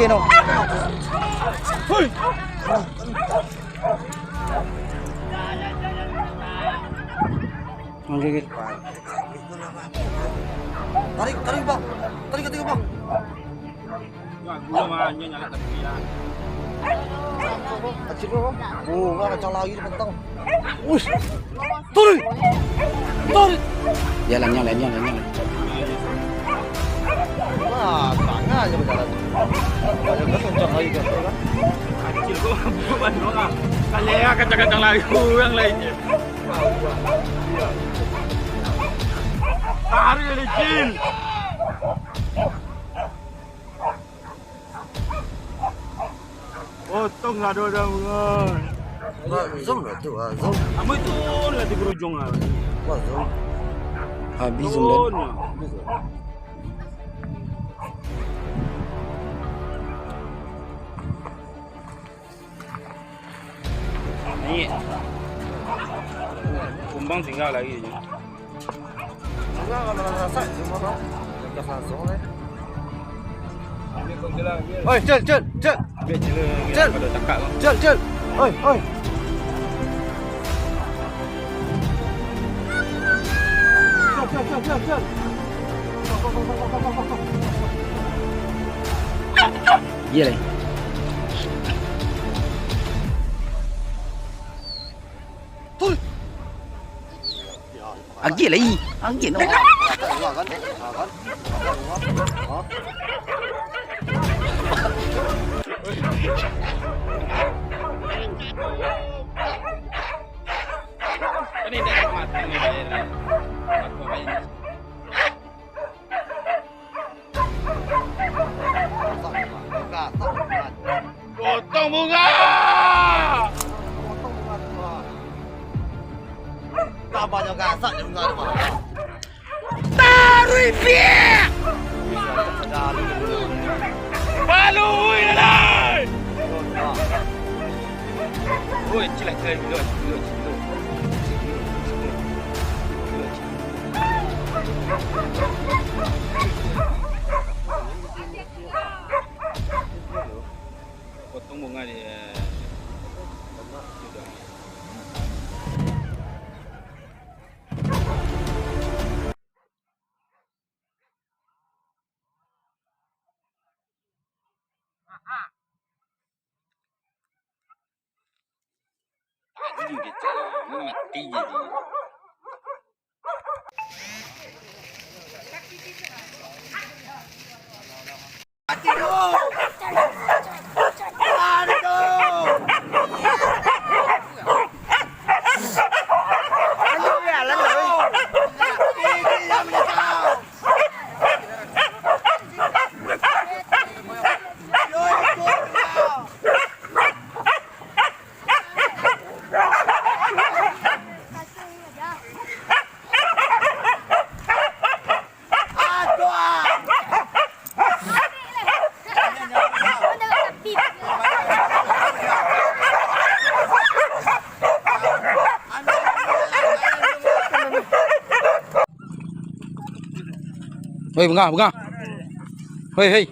no. Hoy. Manggigil. Tarik bang. Tarik bang. Gua nyala tapi ya. Kecil bang. Oh, nggak kencang lagi bentang. Wih. Tarik. Jalan. Wah, tangan aja berjalan. Banyak kencang lagi kan. Kecil gua doang. Kalian kencang-kencang lagi yang lainnya. Tarik kecil. Potong lah dua bangun. Zoom lah tuh, zoom. Kamu itu lihat di berujung lah. Wah, zoom. Habis zoom dan. Ini kumbang tinggal lagi aja. Enggak kalau rasa gimana? Enggak langsung deh. Oi, cel. Biar cel pada takak kan. Cel. Oi. Cel. Iya lah. Tuh. Agil lagi. Agil no. Ini dah mati ni dia. Aku main. Potong bunga. Kabarnya gasak juga ada mah. Taruh dia. Balui dah. Oi, cilak dulu. Potong bunga dia. Ini gitu, mati jadi. Hei, bunga. Hei.